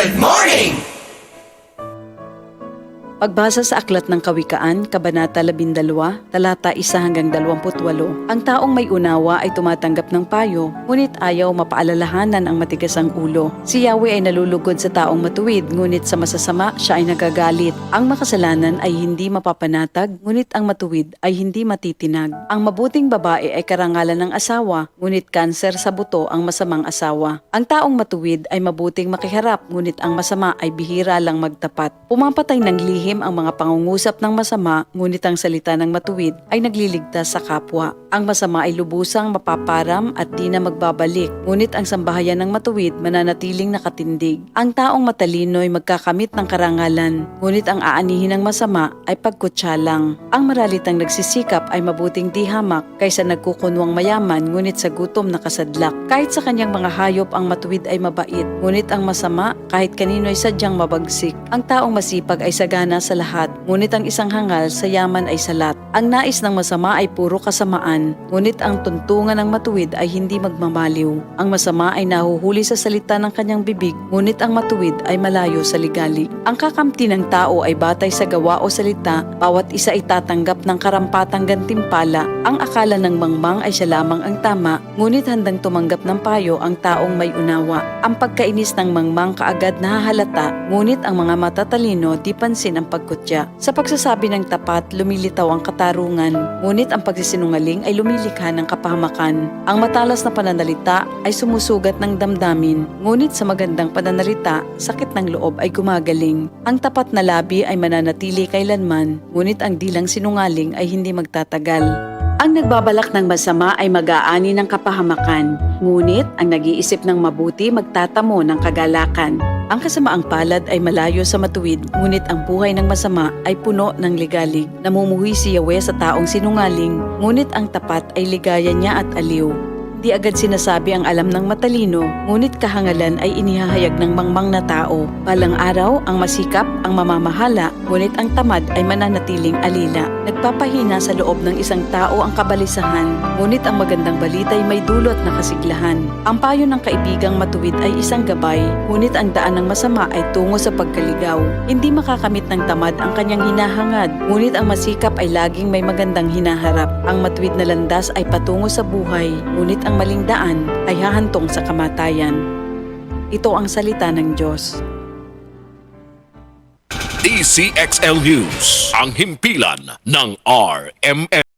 Good morning! Pagbasa sa Aklat ng Kawikaan, Kabanata 12, talata 1 hanggang 28. Ang taong may unawa ay tumatanggap ng payo, ngunit ayaw mapaalalahanan ang matigas ang ulo. Si Yahweh ay nalulugod sa taong matuwid, ngunit sa masasama siya ay nagagalit. Ang makasalanan ay hindi mapapanatag, ngunit ang matuwid ay hindi matitinag. Ang mabuting babae ay karangalan ng asawa, ngunit kanser sa buto ang masamang asawa. Ang taong matuwid ay mabuting makiharap, ngunit ang masama ay bihira lang magtapat. Pumapatay ng lihim ang mga pangungusap ng masama, ngunit ang salita ng matuwid ay nagliligtas sa kapwa. Ang masama ay lubusang mapaparam at di na magbabalik, ngunit ang sambahayan ng matuwid mananatiling nakatindig. Ang taong matalino ay magkakamit ng karangalan, ngunit ang aanihin ng masama ay pagkutsa lang. Ang maralitang nagsisikap ay mabuting di hamak kaysa nagkukunwang mayaman, ngunit sa gutom nakasadlak. Kahit sa kanyang mga hayop ang matuwid ay mabait, ngunit ang masama kahit kanino ay sadyang mabagsik. Ang taong masipag ay sagana sa lahat, ngunit ang isang hangal sa yaman ay salat. Ang nais ng masama ay puro kasamaan, ngunit ang tuntungan ng matuwid ay hindi magmamaliw. Ang masama ay nahuhuli sa salita ng kanyang bibig, ngunit ang matuwid ay malayo sa ligalig. Ang kakamti ng tao ay batay sa gawa o salita, bawat isa ay tatanggap ng karampatang gantimpala. Ang akala ng mangmang ay siya lamang ang tama, ngunit handang tumanggap ng payo ang taong may unawa. Ang pagkainis ng mangmang kaagad nahahalata, ngunit ang mga matatalino di pansin ang pagkutya. Sa pagsasabi ng tapat, lumilitaw ang katarungan, ngunit ang pagsisinungaling ay lumilikha ng kapahamakan. Ang matalas na pananalita ay sumusugat ng damdamin, ngunit sa magandang pananalita, sakit ng loob ay gumagaling. Ang tapat na labi ay mananatili kailanman, ngunit ang dilang sinungaling ay hindi magtatagal. Ang nagbabalak ng masama ay mag-aani ng kapahamakan, ngunit ang nag-iisip ng mabuti magtatamo ng kagalakan. Ang kasamaang palad ay malayo sa matuwid, ngunit ang buhay ng masama ay puno ng ligalig. Namumuhi si Yahweh sa taong sinungaling, ngunit ang tapat ay ligaya niya at aliw. Di agad sinasabi ang alam ng matalino, ngunit kahangalan ay inihahayag ng mangmang na tao. Balang araw, ang masikap ang mamamahala, ngunit ang tamad ay mananatiling alila. Nagpapahina sa loob ng isang tao ang kabalisahan, ngunit ang magandang balita ay may dulot na kasiglahan. Ang payo ng kaibigang matuwid ay isang gabay, ngunit ang daan ng masama ay tungo sa pagkaligaw. Hindi makakamit ng tamad ang kanyang hinahangad, ngunit ang masikap ay laging may magandang hinaharap. Ang matuwid na landas ay patungo sa buhay, ngunit ang maling daan ay hahantong sa kamatayan. Ito ang salita ng Diyos. DCXL News, ang himpilan ng RMN.